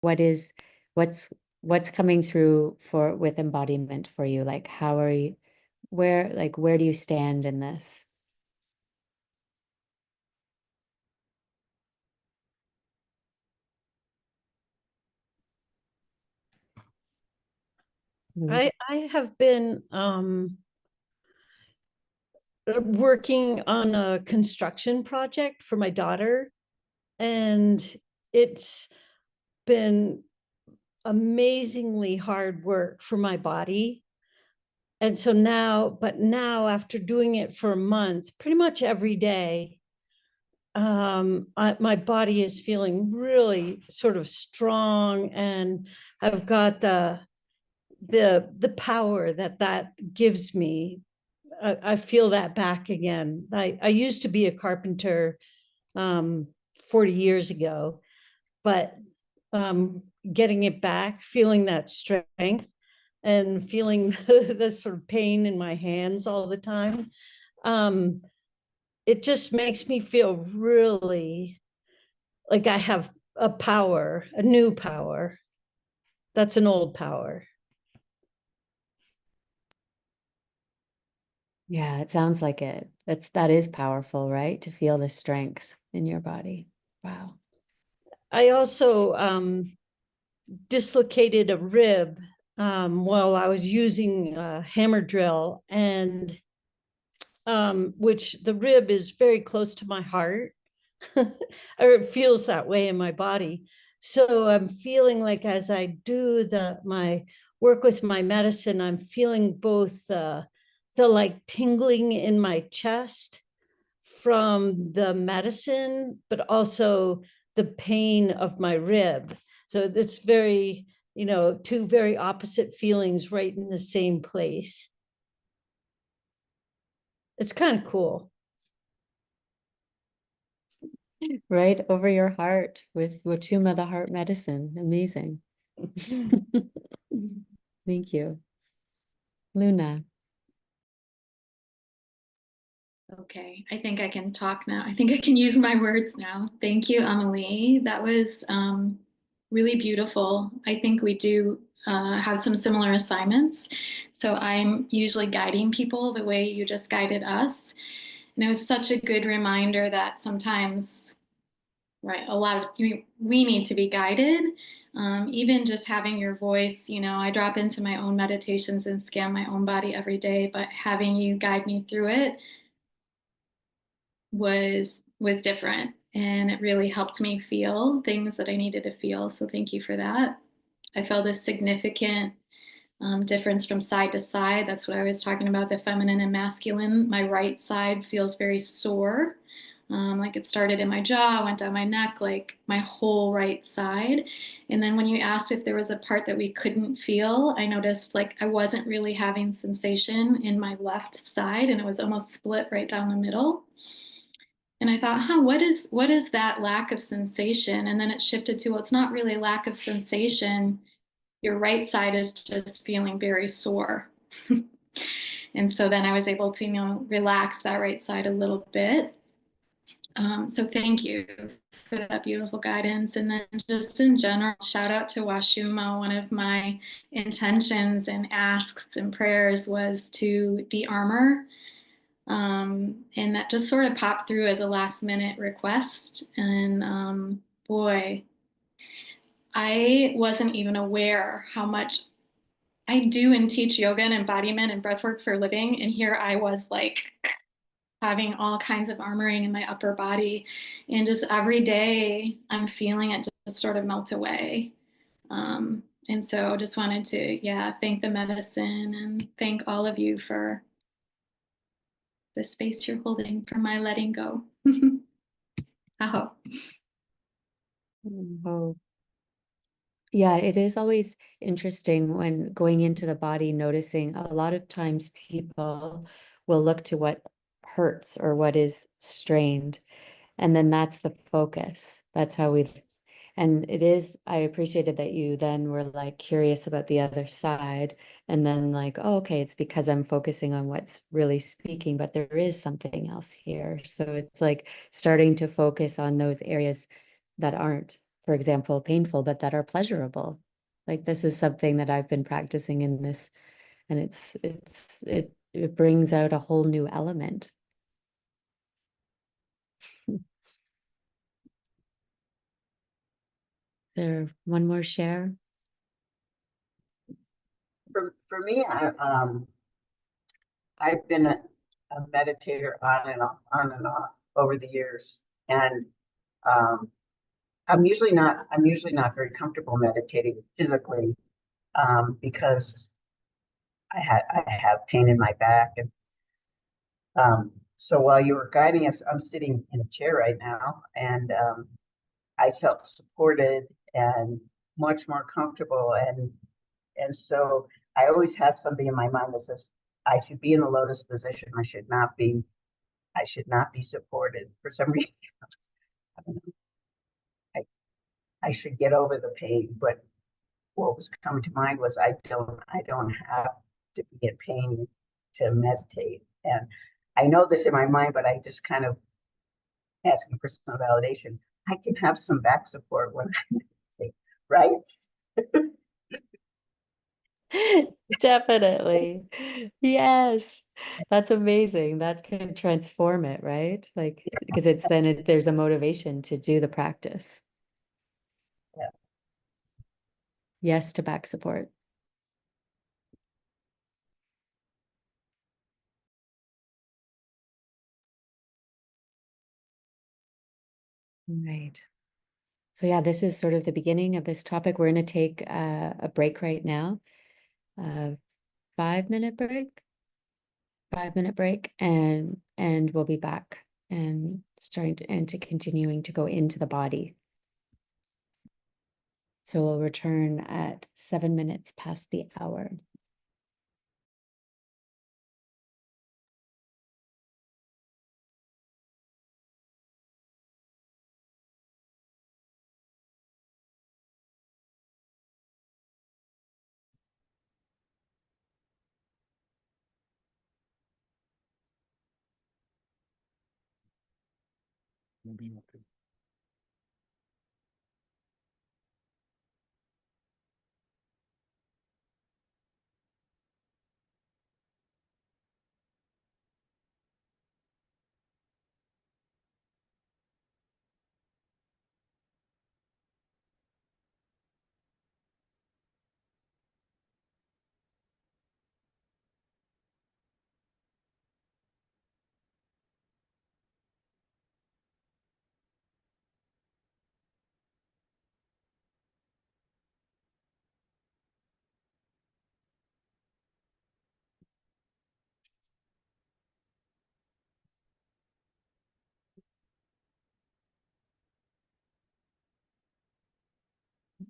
what is, what's, what's coming through for with embodiment for you? Like, how are you, where do you stand in this? I have been working on a construction project for my daughter, and it's been amazingly hard work for my body. And so now, but now after doing it for a month, pretty much every day, my body is feeling really sort of strong, and I've got the power that gives me. I feel that back again. I used to be a carpenter 40 years ago, but getting it back, feeling that strength and feeling the sort of pain in my hands all the time, um, it just makes me feel really like I have a power, a new power. That's an old power. Yeah, it sounds like it. That is powerful, right? To feel the strength in your body. Wow. I also dislocated a rib while I was using a hammer drill, and which the rib is very close to my heart, or it feels that way in my body. So I'm feeling like as I do my work with my medicine, I'm feeling both the like tingling in my chest from the medicine, but also the pain of my rib. So it's very, two very opposite feelings right in the same place. It's kind of cool. Right over your heart with Wachuma, the heart medicine. Amazing. Thank you. Luna. Okay, I think I can talk now. I think I can use my words now. Thank you, Amelie. That was really beautiful. I think we do have some similar assignments. So I'm usually guiding people the way you just guided us. And it was such a good reminder that sometimes, right, a lot of we need to be guided. Even just having your voice, I drop into my own meditations and scan my own body every day, but having you guide me through it was different, and it really helped me feel things that I needed to feel. So thank you for that. I felt a significant difference from side to side. That's what I was talking about, the feminine and masculine. My right side feels very sore. Like it started in my jaw, went down my neck, like my whole right side. And then when you asked if there was a part that we couldn't feel, I noticed like I wasn't really having sensation in my left side, and it was almost split right down the middle. And I thought, what is that lack of sensation? And then it shifted to, well, it's not really lack of sensation. Your right side is just feeling very sore. And so then I was able to, relax that right side a little bit. So thank you for that beautiful guidance. And then just in general, shout out to Washuma. One of my intentions and asks and prayers was to de-armor. And that just sort of popped through as a last minute request. And boy, I wasn't even aware how much I do and teach yoga and embodiment and breathwork for a living. And here I was like having all kinds of armoring in my upper body. And just every day I'm feeling it just sort of melt away. And so just wanted to, yeah, thank the medicine and thank all of you for the space you're holding for my letting go. Aho. Oh, yeah, it is always interesting when going into the body, noticing a lot of times people will look to what hurts or what is strained. And then that's the focus. That's how we, and it is, I appreciated that you then were like curious about the other side. And then like, oh, okay, it's because I'm focusing on what's really speaking, but there is something else here. So it's like starting to focus on those areas that aren't for example, painful, but that are pleasurable. Like this is something that I've been practicing in this, and it brings out a whole new element. Is there one more share? For me, I've been a meditator on and off over the years, and I'm usually not very comfortable meditating physically, because I have pain in my back, and so while you were guiding us, I'm sitting in a chair right now, and I felt supported and much more comfortable, and so I always have something in my mind that says I should be in a lotus position. I should not be supported for some reason. I don't know. I should get over the pain, but what was coming to mind was I don't have to be in pain to meditate. And I know this in my mind, but I just kind of asking for some validation. I can have some back support when I meditate, right? Definitely. Yes. That's amazing. That can transform it, right? Like, because there's a motivation to do the practice. Yeah. Yes to back support. Right. So yeah, this is sort of the beginning of this topic. We're going to take a break right now, a 5-minute break, 5-minute break, and we'll be back and continuing to go into the body. So we'll return at 7 minutes past the hour.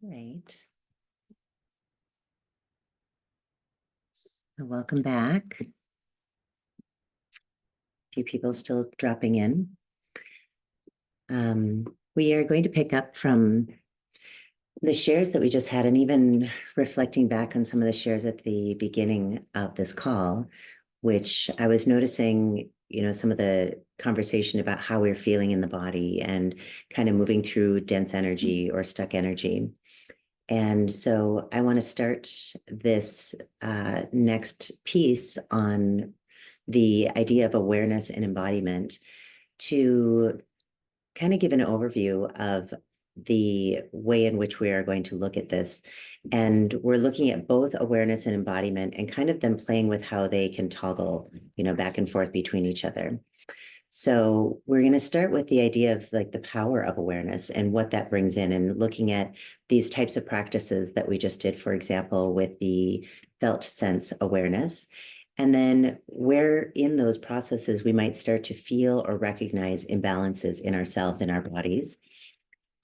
Right. So welcome back. A few people still dropping in. We are going to pick up from the shares that we just had, and even reflecting back on some of the shares at the beginning of this call, which I was noticing, some of the conversation about how we're feeling in the body and kind of moving through dense energy or stuck energy. And so I want to start this next piece on the idea of awareness and embodiment to kind of give an overview of the way in which we are going to look at this. And we're looking at both awareness and embodiment and kind of them playing with how they can toggle, back and forth between each other. So we're going to start with the idea of like the power of awareness and what that brings in, and looking at these types of practices that we just did, for example, with the felt sense awareness. And then where in those processes we might start to feel or recognize imbalances in ourselves, in our bodies.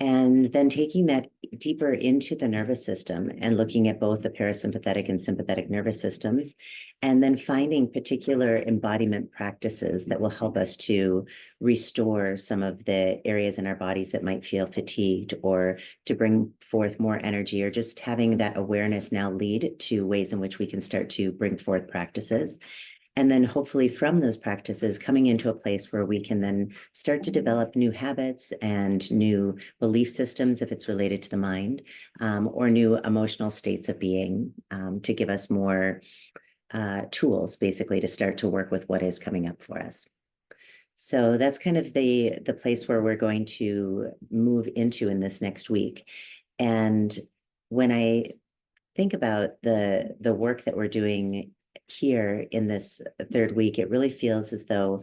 And then taking that deeper into the nervous system and looking at both the parasympathetic and sympathetic nervous systems, and then finding particular embodiment practices that will help us to restore some of the areas in our bodies that might feel fatigued, or to bring forth more energy, or just having that awareness now lead to ways in which we can start to bring forth practices. And then hopefully from those practices, coming into a place where we can then start to develop new habits and new belief systems, if it's related to the mind, or new emotional states of being, to give us more tools, basically, to start to work with what is coming up for us. So that's kind of the place where we're going to move into in this next week. And when I think about the work that we're doing here in this third week, it really feels as though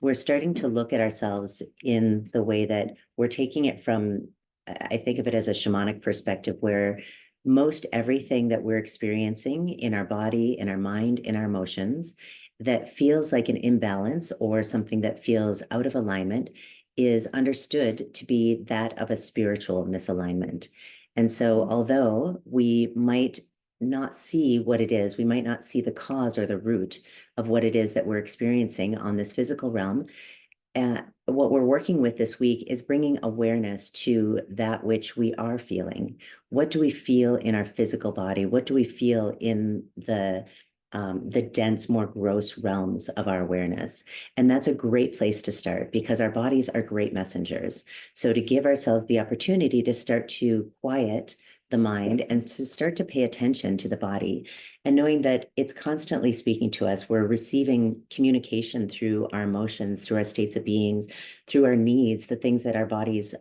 we're starting to look at ourselves in the way that we're taking it from, I think of it as a shamanic perspective, where most everything that we're experiencing in our body, in our mind, in our emotions, that feels like an imbalance or something that feels out of alignment is understood to be that of a spiritual misalignment. And so although we might not see what it is, we might not see the cause or the root of what it is that we're experiencing on this physical realm, what we're working with this week is bringing awareness to that which we are feeling. What do we feel in our physical body? What do we feel in the dense, more gross realms of our awareness? And that's a great place to start, because our bodies are great messengers. So to give ourselves the opportunity to start to quiet the mind and to start to pay attention to the body, and knowing that it's constantly speaking to us. We're receiving communication through our emotions, through our states of beings, through our needs, the things that our bodies,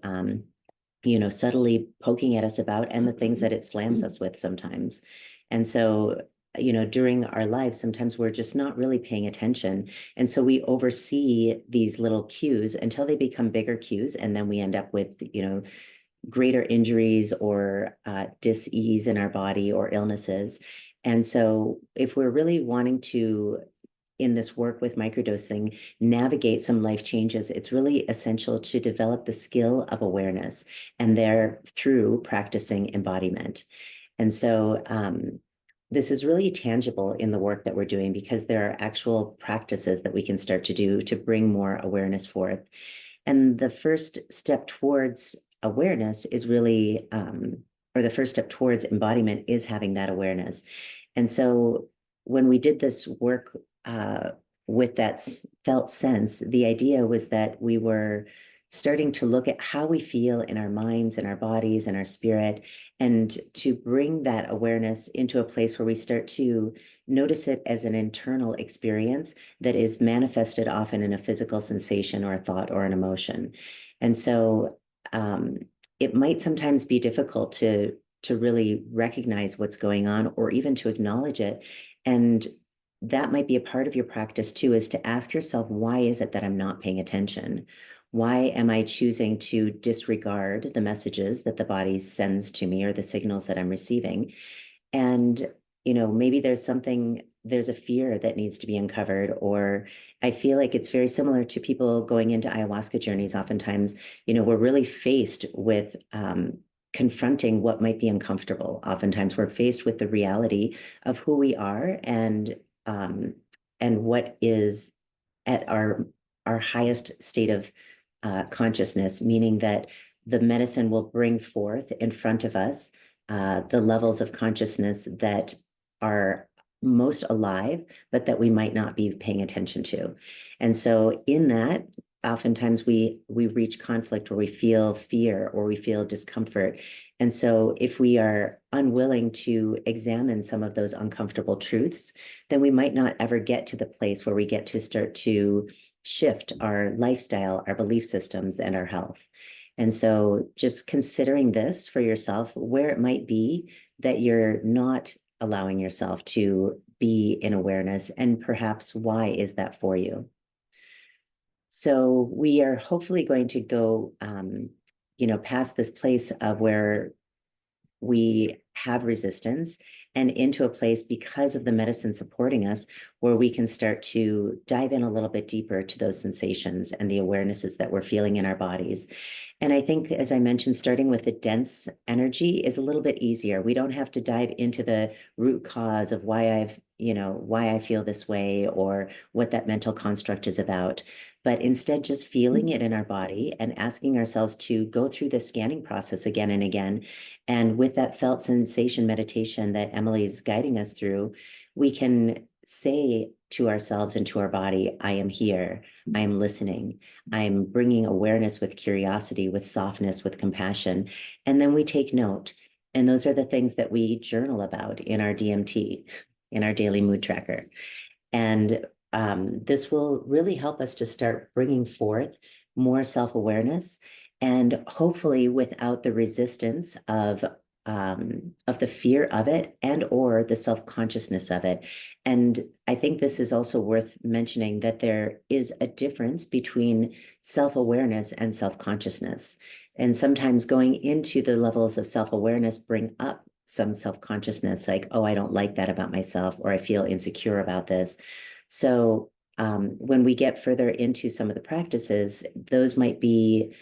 subtly poking at us about, and the things that it slams us with sometimes. And so, during our lives, sometimes we're just not really paying attention. And so we oversee these little cues until they become bigger cues. And then we end up with, greater injuries or dis-ease in our body or illnesses. And so if we're really wanting to, in this work with microdosing, navigate some life changes, it's really essential to develop the skill of awareness, and there through practicing embodiment. And so this is really tangible in the work that we're doing, because there are actual practices that we can start to do to bring more awareness forth. And the first step towards awareness is really, or the first step towards embodiment is having that awareness. And so when we did this work with that felt sense, the idea was that we were starting to look at how we feel in our minds and our bodies and our spirit, and to bring that awareness into a place where we start to notice it as an internal experience that is manifested often in a physical sensation or a thought or an emotion. And so it might sometimes be difficult to really recognize what's going on, or even to acknowledge it. And that might be a part of your practice too, is to ask yourself, why is it that I'm not paying attention? Why am I choosing to disregard the messages that the body sends to me, or the signals that I'm receiving? And, maybe there's a fear that needs to be uncovered, or I feel like it's very similar to people going into ayahuasca journeys. Oftentimes, we're really faced with confronting what might be uncomfortable. Oftentimes we're faced with the reality of who we are, and what is at our highest state of consciousness, meaning that the medicine will bring forth in front of us the levels of consciousness that are most alive, but that we might not be paying attention to. And so in that, oftentimes we reach conflict, or we feel fear, or we feel discomfort. And so if we are unwilling to examine some of those uncomfortable truths, then we might not ever get to the place where we get to start to shift our lifestyle, our belief systems, and our health. And so just considering this for yourself, where it might be that you're not allowing yourself to be in awareness, and perhaps why is that for you? So we are hopefully going to go, past this place of where we have resistance, and into a place, because of the medicine supporting us, where we can start to dive in a little bit deeper to those sensations and the awarenesses that we're feeling in our bodies. And I think, as I mentioned, starting with the dense energy is a little bit easier. We don't have to dive into the root cause of why I feel this way, or what that mental construct is about, but instead just feeling it in our body and asking ourselves to go through the scanning process again and again. And with that felt sensation meditation that Emily is guiding us through, we can say to ourselves and to our body, I am here, I am listening, I am bringing awareness with curiosity, with softness, with compassion. And then we take note. And those are the things that we journal about in our DMT, in our daily mood tracker. And this will really help us to start bringing forth more self-awareness, and hopefully without the resistance of the fear of it and or the self-consciousness of it. And I think this is also worth mentioning, that there is a difference between self-awareness and self-consciousness. And sometimes going into the levels of self-awareness bring up some self-consciousness, like, oh, I don't like that about myself, or I feel insecure about this. So when we get further into some of the practices, those might be,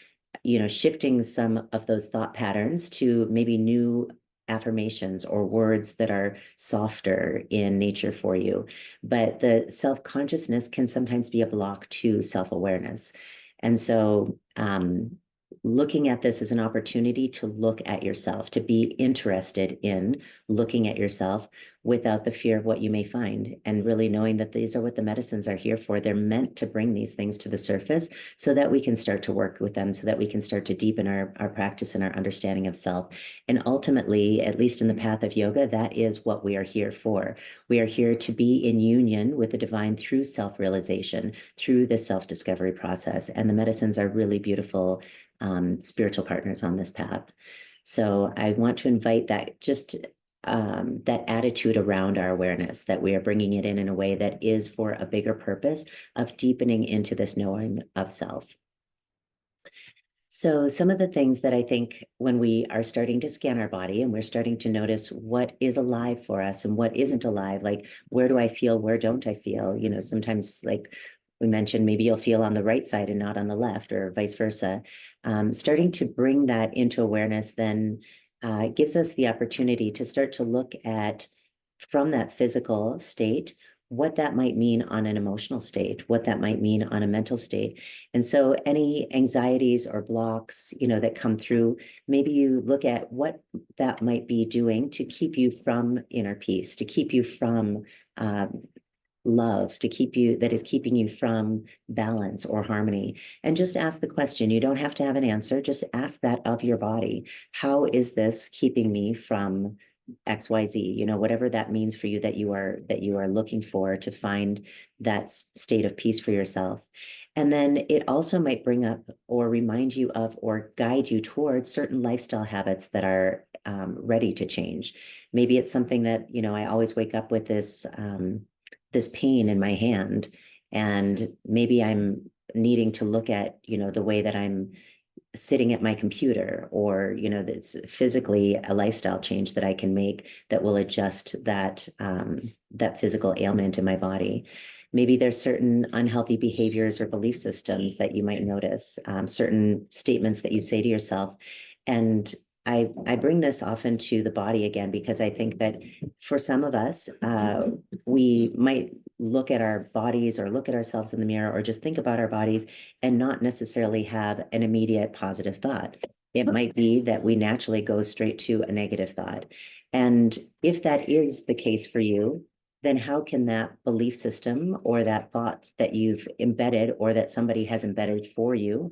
shifting some of those thought patterns to maybe new affirmations or words that are softer in nature for you. But the self-consciousness can sometimes be a block to self-awareness. And so looking at this as an opportunity to look at yourself, to be interested in looking at yourself without the fear of what you may find, and really knowing that these are what the medicines are here for. They're meant to bring these things to the surface so that we can start to work with them, so that we can start to deepen our practice and our understanding of self. And ultimately, at least in the path of yoga, that is what we are here for. We are here to be in union with the divine through self-realization, through the self-discovery process. And the medicines are really beautiful spiritual partners on this path. So I want to invite that, just that attitude around our awareness, that we are bringing it in a way that is for a bigger purpose of deepening into this knowing of self. So some of the things that I think, when we are starting to scan our body and we're starting to notice what is alive for us and what isn't alive, like, where do I feel, where don't I feel? Sometimes, like we mentioned, maybe you'll feel on the right side and not on the left, or vice versa. Starting to bring that into awareness then gives us the opportunity to start to look at, from that physical state, what that might mean on an emotional state, what that might mean on a mental state. And so any anxieties or blocks, that come through, maybe you look at what that might be doing to keep you from inner peace, to keep you from love, that is keeping you from balance or harmony. And just ask the question. You don't have to have an answer. Just ask that of your body. How is this keeping me from XYZ, whatever that means for you, that you are looking for, to find that state of peace for yourself. And then it also might bring up or remind you of or guide you towards certain lifestyle habits that are ready to change. Maybe it's something that, I always wake up with this pain in my hand, and maybe I'm needing to look at, the way that I'm sitting at my computer, or that's physically a lifestyle change that I can make that will adjust that physical ailment in my body. Maybe there's certain unhealthy behaviors or belief systems that you might notice, certain statements that you say to yourself. And I bring this often to the body again, because I think that for some of us, we might look at our bodies or look at ourselves in the mirror or just think about our bodies and not necessarily have an immediate positive thought. It might be that we naturally go straight to a negative thought. And if that is the case for you, then how can that belief system or that thought that you've embedded, or that somebody has embedded for you,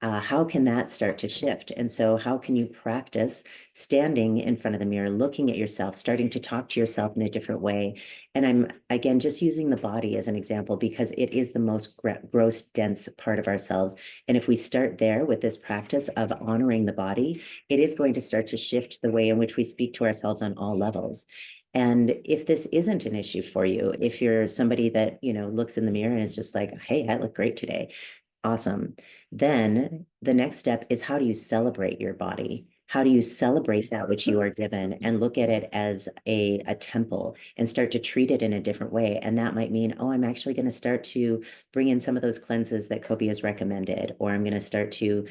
how can that start to shift? And so how can you practice standing in front of the mirror, looking at yourself, starting to talk to yourself in a different way? And I'm, again, just using the body as an example, because it is the most gross, dense part of ourselves. And if we start there with this practice of honoring the body, it is going to start to shift the way in which we speak to ourselves on all levels. And if this isn't an issue for you, if you're somebody that, looks in the mirror and is just like, hey, I look great today, awesome. Then the next step is, how do you celebrate your body? How do you celebrate that which you are given, and look at it as a temple, and start to treat it in a different way? And that might mean, oh, I'm actually going to start to bring in some of those cleanses that Kobe has recommended, or I'm going to start to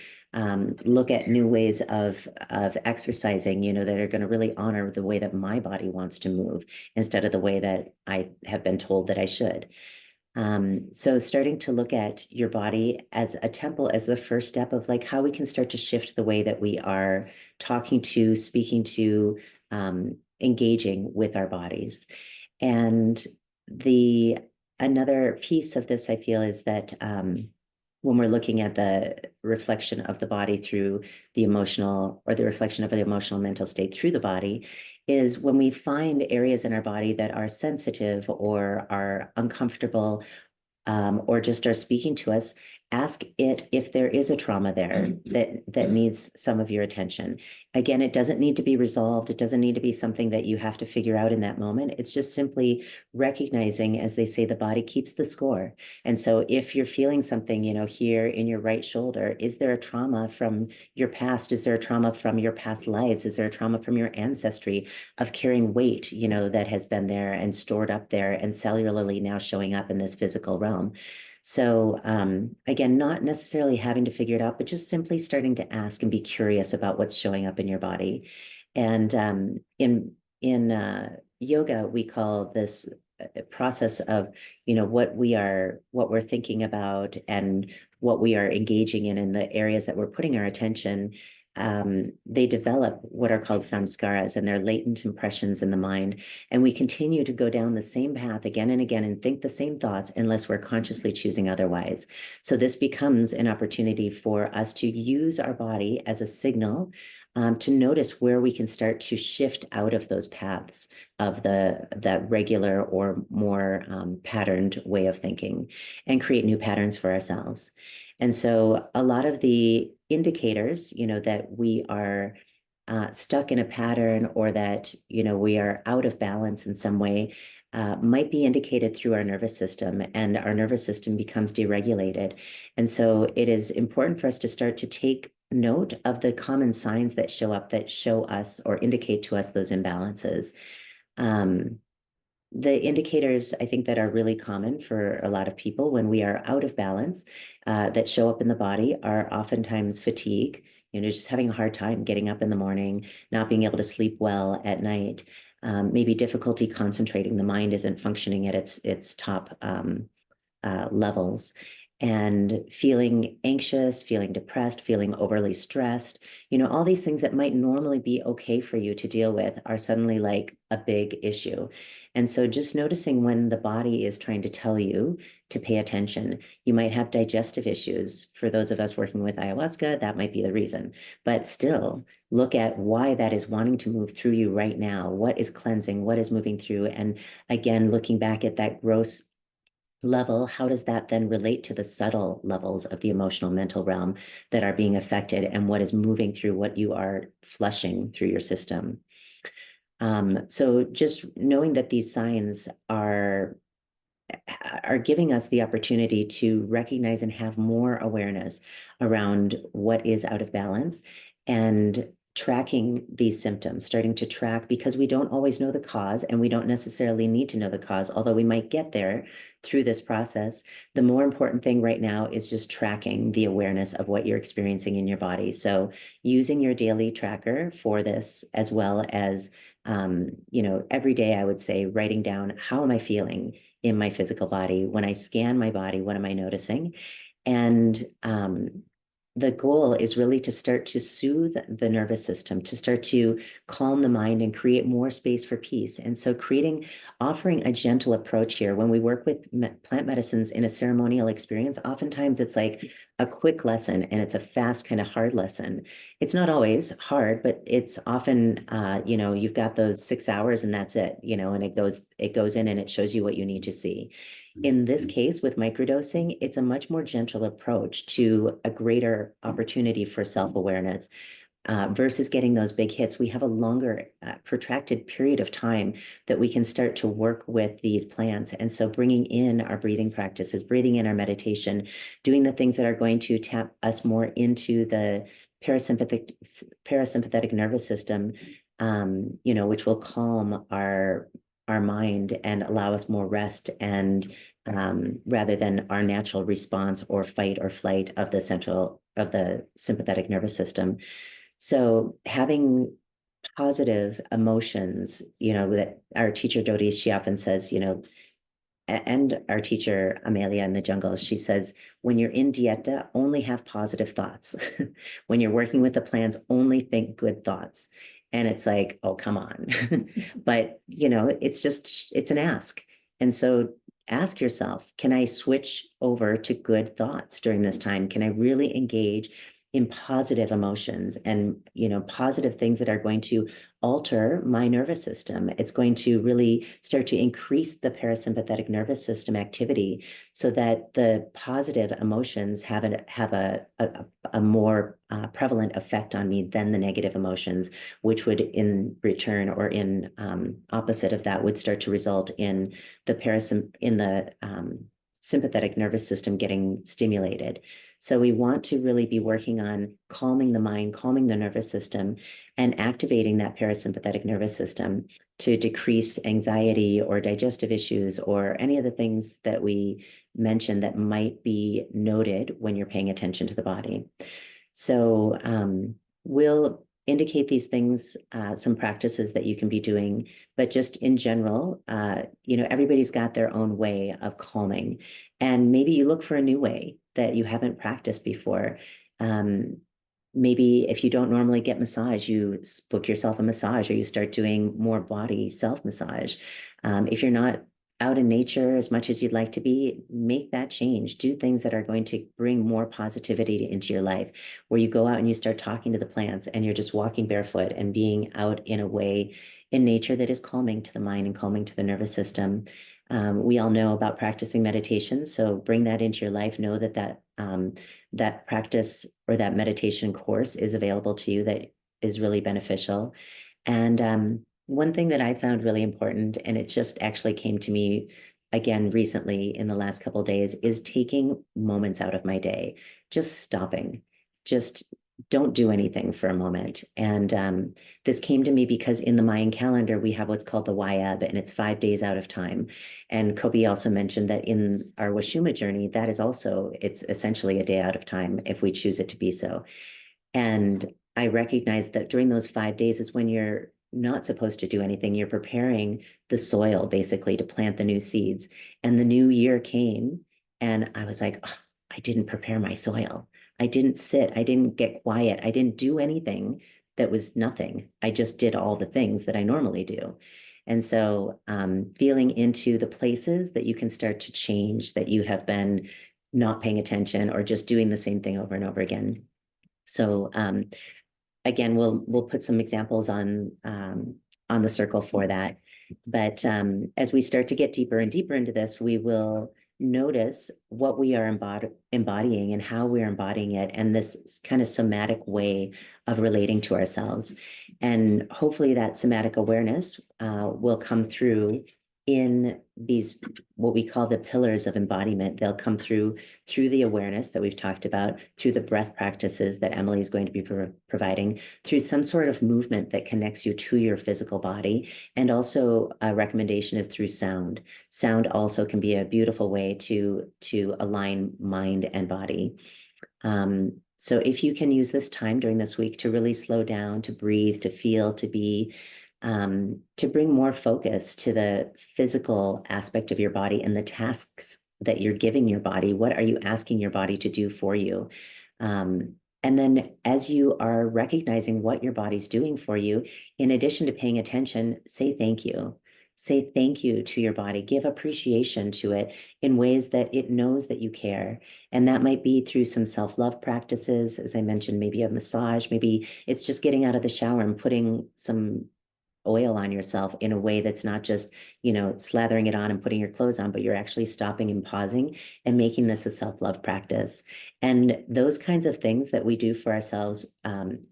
look at new ways of exercising, that are going to really honor the way that my body wants to move, instead of the way that I have been told that I should. So starting to look at your body as a temple, as the first step of, like, how we can start to shift the way that we are talking to, speaking to, engaging with our bodies. And Another piece of this, I feel, is that when we're looking at the reflection of the body through the emotional, or the reflection of the emotional mental state through the body, is when we find areas in our body that are sensitive or are uncomfortable, or just are speaking to us, ask it if there is a trauma there that needs some of your attention. Again, it doesn't need to be resolved. It doesn't need to be something that you have to figure out in that moment. It's just simply recognizing, as they say, the body keeps the score. And so if you're feeling something, here in your right shoulder, is there a trauma from your past? Is there a trauma from your past lives? Is there a trauma from your ancestry of carrying weight, that has been there and stored up there and cellularly now showing up in this physical realm? So again, not necessarily having to figure it out, but just simply starting to ask and be curious about what's showing up in your body. And in yoga, we call this process of, what we're thinking about and what we are engaging in the areas that we're putting our attention. They develop what are called samskaras, and they're latent impressions in the mind. And we continue to go down the same path again and again and think the same thoughts unless we're consciously choosing otherwise. So this becomes an opportunity for us to use our body as a signal to notice where we can start to shift out of those paths of the regular or more patterned way of thinking, and create new patterns for ourselves. And so a lot of the indicators, that we are stuck in a pattern, or that, we are out of balance in some way, might be indicated through our nervous system, and our nervous system becomes deregulated. And so it is important for us to start to take note of the common signs that show up, that show us or indicate to us those imbalances. The indicators, I think, that are really common for a lot of people when we are out of balance, that show up in the body, are oftentimes fatigue, just having a hard time getting up in the morning, not being able to sleep well at night, maybe difficulty concentrating. The mind isn't functioning at its top levels, and feeling anxious, feeling depressed, feeling overly stressed. All these things that might normally be okay for you to deal with are suddenly like a big issue. And so just noticing when the body is trying to tell you to pay attention. You might have digestive issues. For those of us working with ayahuasca, that might be the reason. But still, look at why that is wanting to move through you right now. What is cleansing? What is moving through? And again, looking back at that gross level, how does that then relate to the subtle levels of the emotional mental realm that are being affected, and what is moving through what you are flushing through your system? So just knowing that these signs are giving us the opportunity to recognize and have more awareness around what is out of balance, and tracking these symptoms, starting to track, because we don't always know the cause, and we don't necessarily need to know the cause, although we might get there through this process. The more important thing right now is just tracking the awareness of what you're experiencing in your body. So using your daily tracker for this, as well as, every day, I would say, writing down, how am I feeling in my physical body? When I scan my body, what am I noticing? And the goal is really to start to soothe the nervous system, to start to calm the mind and create more space for peace. And so offering a gentle approach here. When we work with plant medicines in a ceremonial experience, oftentimes it's like a quick lesson, and it's a fast kind of hard lesson. It's not always hard, but it's often, you've got those 6 hours and that's it, and it goes in and it shows you what you need to see. In this case, with microdosing, it's a much more gentle approach to a greater opportunity for self-awareness. Versus getting those big hits. We have a longer, protracted period of time that we can start to work with these plants. And so bringing in our breathing practices, breathing in our meditation, doing the things that are going to tap us more into the parasympathetic nervous system, which will calm our mind and allow us more rest, and rather than our natural response or fight or flight of the sympathetic nervous system. So having positive emotions, that our teacher Dodi, she often says, and our teacher Amelia in the jungle, she says, when you're in dieta, only have positive thoughts. When you're working with the plants, only think good thoughts. And it's like, oh, come on. But, it's an ask. And so ask yourself, can I switch over to good thoughts during this time? Can I really engage in positive emotions and, positive things that are going to alter my nervous system? It's going to really start to increase the parasympathetic nervous system activity so that the positive emotions have a more prevalent effect on me than the negative emotions, which would in return, or in opposite of that, would start to result in the sympathetic nervous system getting stimulated. So we want to really be working on calming the mind, calming the nervous system, and activating that parasympathetic nervous system to decrease anxiety or digestive issues or any of the things that we mentioned that might be noted when you're paying attention to the body. So we'll indicate these things, some practices that you can be doing, but just in general, everybody's got their own way of calming, and maybe you look for a new way that you haven't practiced before. Maybe if you don't normally get massage, you book yourself a massage, or you start doing more body self-massage. If you're not out in nature as much as you'd like to be, make that change. Do things that are going to bring more positivity into your life, where you go out and you start talking to the plants and you're just walking barefoot and being out in a way in nature that is calming to the mind and calming to the nervous system. We all know about practicing meditation, so bring that into your life. Know that practice or that meditation course is available to you that is really beneficial. And one thing that I found really important, and it just actually came to me again recently in the last couple of days, is taking moments out of my day, just stopping, just don't do anything for a moment. And this came to me because in the Mayan calendar, we have what's called the Wayab, and it's 5 days out of time. And Kobe also mentioned that in our Washuma journey, that is also, it's essentially a day out of time if we choose it to be so. And I recognize that during those 5 days is when you're not supposed to do anything. You're preparing the soil basically to plant the new seeds. And the new year came, and I was like, oh, I didn't prepare my soil. I didn't sit. I didn't get quiet. I didn't do anything that was nothing. I just did all the things that I normally do. And so feeling into the places that you can start to change, that you have been not paying attention or just doing the same thing over and over again. So again, we'll put some examples on the circle for that. But as we start to get deeper and deeper into this, we will notice what we are embodying and how we're embodying it, and this kind of somatic way of relating to ourselves. And hopefully that somatic awareness will come through in these, what we call the pillars of embodiment. They'll come through the awareness that we've talked about, through the breath practices that Emily is going to be providing, through some sort of movement that connects you to your physical body. And also a recommendation is through sound. Sound also can be a beautiful way to align mind and body. So if you can use this time during this week to really slow down, to breathe, to feel, to be, to bring more focus to the physical aspect of your body and the tasks that you're giving your body. What are you asking your body to do for you? And then as you are recognizing what your body's doing for you, in addition to paying attention, say thank you. Say thank you to your body. Give appreciation to it in ways that it knows that you care. And that might be through some self-love practices. As I mentioned, maybe a massage, maybe it's just getting out of the shower and putting some oil on yourself in a way that's not just, slathering it on and putting your clothes on, but you're actually stopping and pausing and making this a self-love practice. And those kinds of things that we do for ourselves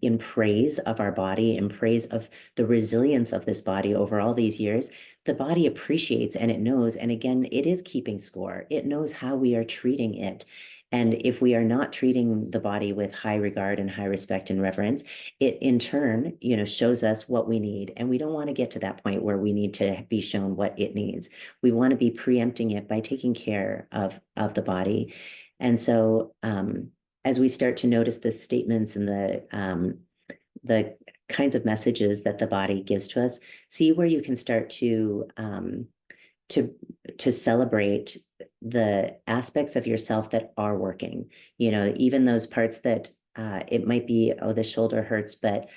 in praise of our body, in praise of the resilience of this body over all these years, the body appreciates and it knows. And again, it is keeping score. It knows how we are treating it. And if we are not treating the body with high regard and high respect and reverence, it in turn, shows us what we need. And we don't want to get to that point where we need to be shown what it needs. We want to be preempting it by taking care of the body. And so as we start to notice the statements and the kinds of messages that the body gives to us, see where you can start to celebrate the aspects of yourself that are working, even those parts that it might be, oh, the shoulder hurts, but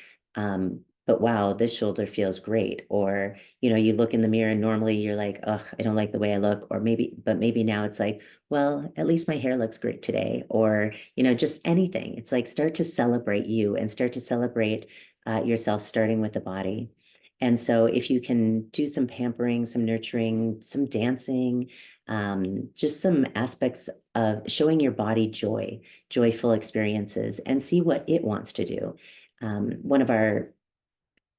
but wow, this shoulder feels great. Or, you look in the mirror and normally you're like, oh, I don't like the way I look. Or maybe now it's like, well, at least my hair looks great today. Or, just anything. It's like start to celebrate you and start to celebrate yourself, starting with the body. And so if you can do some pampering, some nurturing, some dancing, just some aspects of showing your body joyful experiences, and see what it wants to do. One of our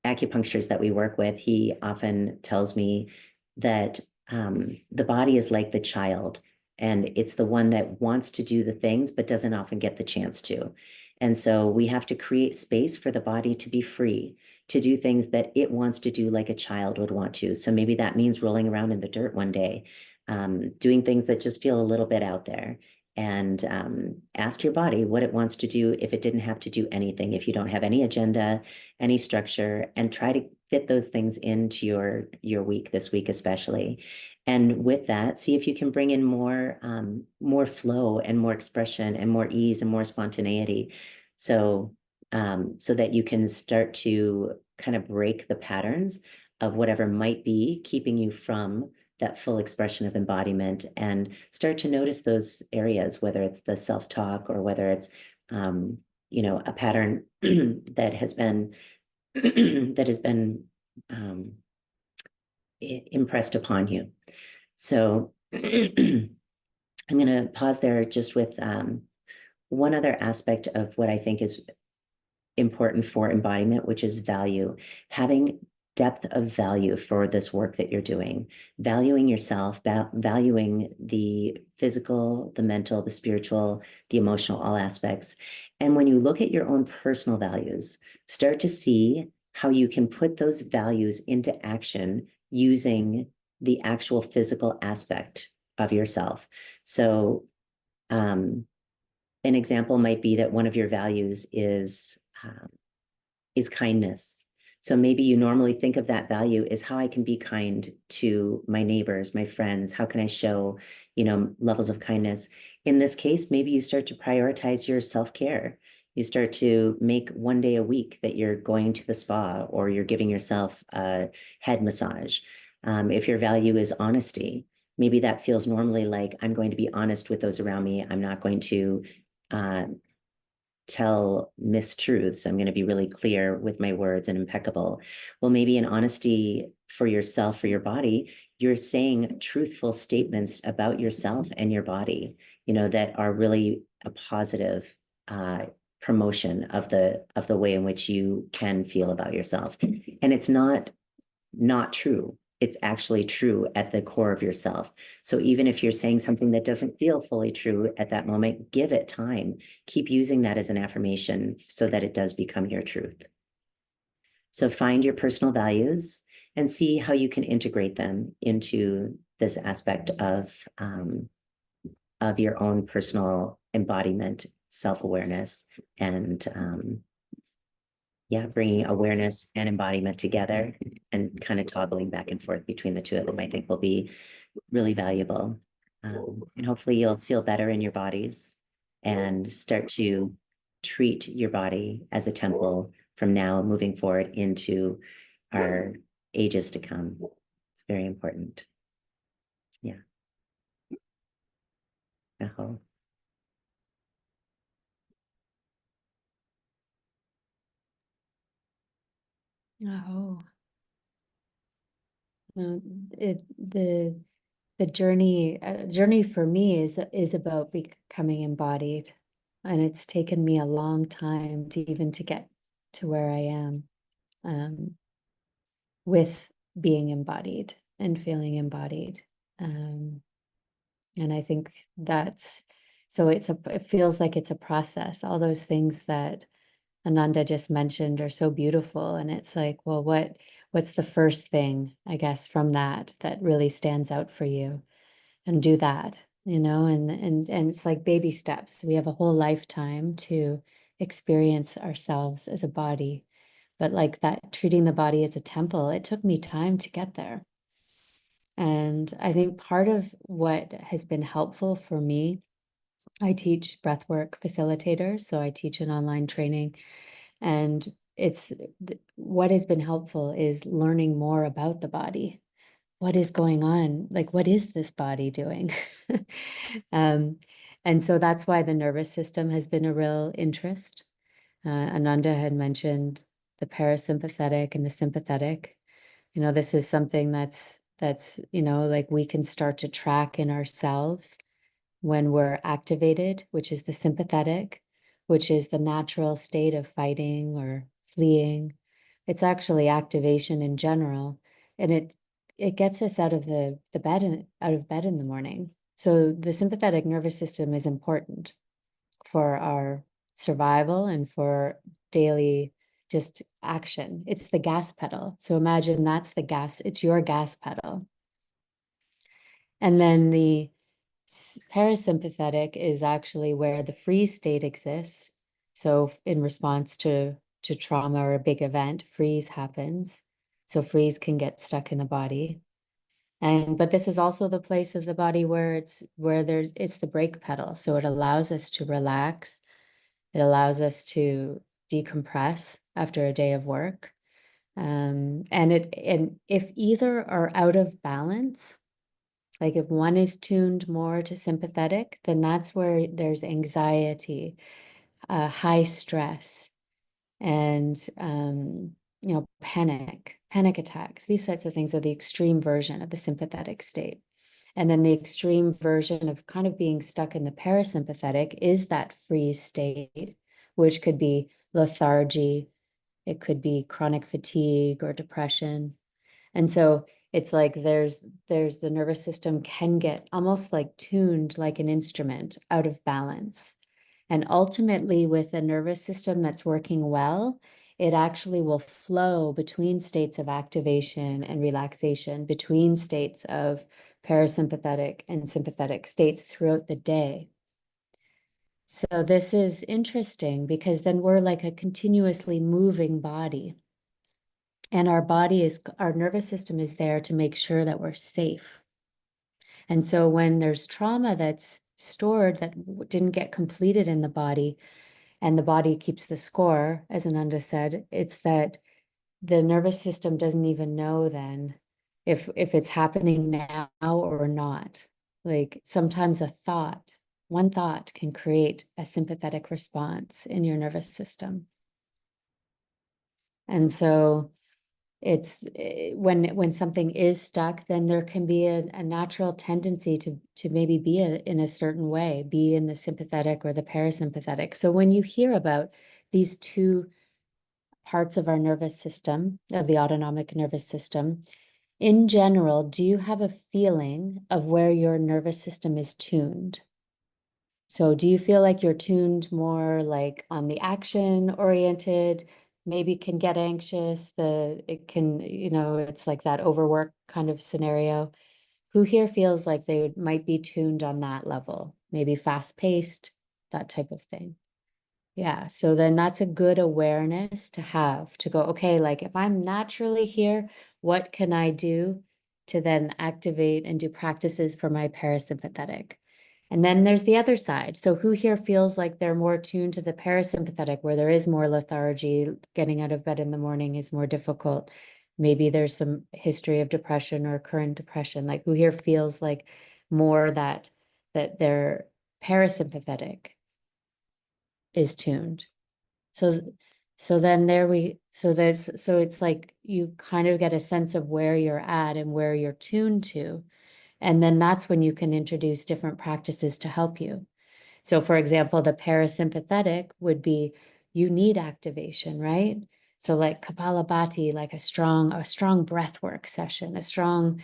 acupuncturists that we work with, he often tells me that the body is like the child, and it's the one that wants to do the things but doesn't often get the chance to. And so we have to create space for the body to be free to do things that it wants to do, like a child would want to. So maybe that means rolling around in the dirt one day, doing things that just feel a little bit out there. And ask your body what it wants to do if it didn't have to do anything, if you don't have any agenda, any structure, and try to fit those things into your week, this week especially. And with that, see if you can bring in more flow and more expression and more ease and more spontaneity. So that you can start to kind of break the patterns of whatever might be keeping you from that full expression of embodiment, and start to notice those areas, whether it's the self-talk or whether it's a pattern that has been impressed upon you. So I'm going to pause there just with one other aspect of what I think is important for embodiment, which is value. Having depth of value for this work that you're doing, valuing yourself, valuing the physical, the mental, the spiritual, the emotional, all aspects. And when you look at your own personal values, start to see how you can put those values into action using the actual physical aspect of yourself. So an example might be that one of your values is kindness. So maybe you normally think of that value as how I can be kind to my neighbors, my friends. How can I show, levels of kindness? In this case, maybe you start to prioritize your self-care. You start to make one day a week that you're going to the spa, or you're giving yourself a head massage. If your value is honesty, maybe that feels normally like I'm going to be honest with those around me. I'm not going to tell mistruths. I'm going to be really clear with my words and impeccable. Well, maybe in honesty for yourself, for your body, you're saying truthful statements about yourself and your body, that are really a positive promotion of the way in which you can feel about yourself. And it's not true. It's actually true at the core of yourself. So even if you're saying something that doesn't feel fully true at that moment, give it time. Keep using that as an affirmation so that it does become your truth. So find your personal values and see how you can integrate them into this aspect of your own personal embodiment, self-awareness, and bringing awareness and embodiment together and kind of toggling back and forth between the two of them, I think will be really valuable. And hopefully you'll feel better in your bodies and start to treat your body as a temple from now moving forward into our ages to come. It's very important. Yeah. Uh-huh. Oh. The journey for me is about becoming embodied, and it's taken me a long time to get to where I am, with being embodied and feeling embodied. And I think it feels like it's a process. All those things that Ananda just mentioned are so beautiful. And it's like, well, what's the first thing, I guess, from that really stands out for you? And do that, and it's like baby steps. We have a whole lifetime to experience ourselves as a body. But like that, treating the body as a temple, it took me time to get there. And I think part of what has been helpful for me, I teach breathwork facilitators. So I teach an online training, and what has been helpful is learning more about the body. What is going on? Like, what is this body doing? And so that's why the nervous system has been a real interest. Ananda had mentioned the parasympathetic and the sympathetic. This is something that's, like we can start to track in ourselves when we're activated, which is the sympathetic, which is the natural state of fighting or fleeing. It's actually activation in general. And it gets us out of the bed, out of bed in the morning. So the sympathetic nervous system is important for our survival and for daily just action. It's the gas pedal. So imagine that's the gas, it's your gas pedal. And then the parasympathetic is actually where the freeze state exists. So in response to trauma or a big event, freeze happens. So freeze can get stuck in the body. But this is also the place of the body where it's the brake pedal. So it allows us to relax. It allows us to decompress after a day of work. And if either are out of balance, like if one is tuned more to sympathetic, then that's where there's anxiety, high stress, and panic attacks. These sorts of things are the extreme version of the sympathetic state. And then the extreme version of kind of being stuck in the parasympathetic is that freeze state, which could be lethargy, it could be chronic fatigue or depression. And so it's like there's the nervous system can get almost like tuned like an instrument out of balance. And ultimately, with a nervous system that's working well, it actually will flow between states of activation and relaxation, between states of parasympathetic and sympathetic states throughout the day. So this is interesting because then we're like a continuously moving body. And our nervous system is there to make sure that we're safe. And so when there's trauma that's stored that didn't get completed in the body, and the body keeps the score, as Ananda said, it's that the nervous system doesn't even know then if it's happening now or not. Like sometimes one thought can create a sympathetic response in your nervous system. And so it's when something is stuck, then there can be a natural tendency to maybe be in a certain way, be in the sympathetic or the parasympathetic. So when you hear about these two parts of our nervous system, of the autonomic nervous system, in general, do you have a feeling of where your nervous system is tuned? So do you feel like you're tuned more like on the action oriented, maybe can get anxious, it can, it's like that overwork kind of scenario? Who here feels like they might be tuned on that level, maybe fast paced, that type of thing? Yeah, so then that's a good awareness to have, to go, okay, like if I'm naturally here, what can I do to then activate and do practices for my parasympathetic? And then there's the other side. So who here feels like they're more tuned to the parasympathetic, where there is more lethargy, getting out of bed in the morning is more difficult. Maybe there's some history of depression or current depression. Like who here feels like more that their parasympathetic is tuned. So then so it's like you kind of get a sense of where you're at and where you're tuned to. And then that's when you can introduce different practices to help you. So for example, the parasympathetic would be, you need activation, right? So like Kapalabhati, like a strong breath work session, a strong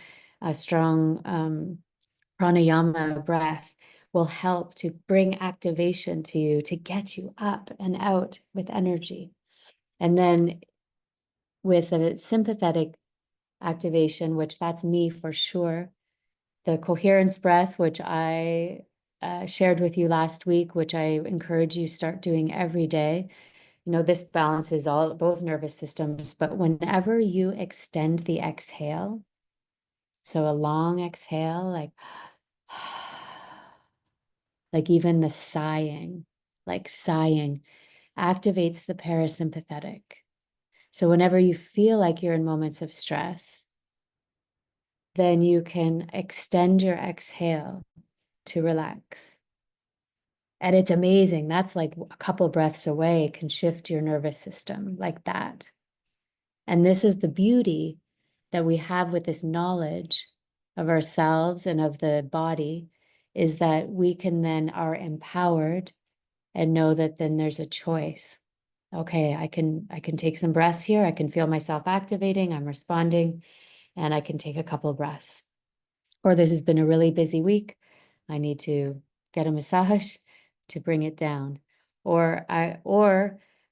pranayama breath will help to bring activation to you, to get you up and out with energy. And then with a sympathetic activation, which that's me for sure, the coherence breath, which I shared with you last week, which I encourage you start doing every day. This balances both nervous systems, but whenever you extend the exhale, so a long exhale, like even the sighing activates the parasympathetic. So whenever you feel like you're in moments of stress, then you can extend your exhale to relax. And it's amazing. That's like a couple breaths away can shift your nervous system like that. And this is the beauty that we have with this knowledge of ourselves and of the body, is that we can then are empowered and know that then there's a choice. Okay, I can take some breaths here. I can feel myself activating. I'm responding, and I can take a couple breaths. Or this has been a really busy week. I need to get a massage to bring it down. Or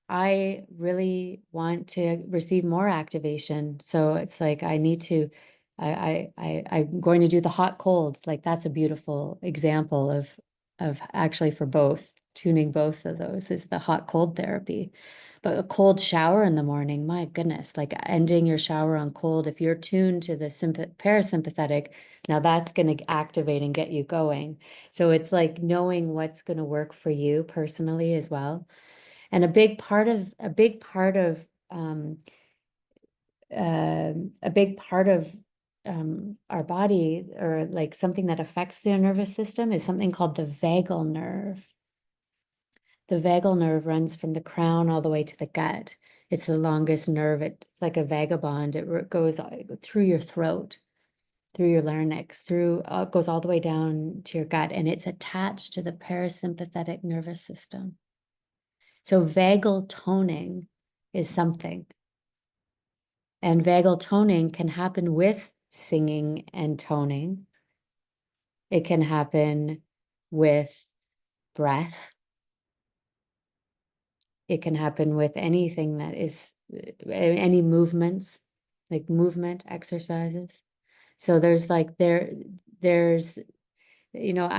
I really want to receive more activation. So it's like I'm going to do the hot cold. Like that's a beautiful example of actually for both, tuning both of those is the hot cold therapy. But a cold shower in the morning, my goodness, like ending your shower on cold, if you're tuned to the parasympathetic, now that's going to activate and get you going. So it's like knowing what's going to work for you personally as well. And a big part of our body, or like something that affects the nervous system, is something called the vagal nerve. The vagal nerve runs from the crown all the way to the gut. It's the longest nerve. It's like a vagabond. It goes through your throat, through your larynx, goes all the way down to your gut, and it's attached to the parasympathetic nervous system. So vagal toning is something. And vagal toning can happen with singing and toning. It can happen with breath. It can happen with anything that is any movements, like movement exercises. So there's I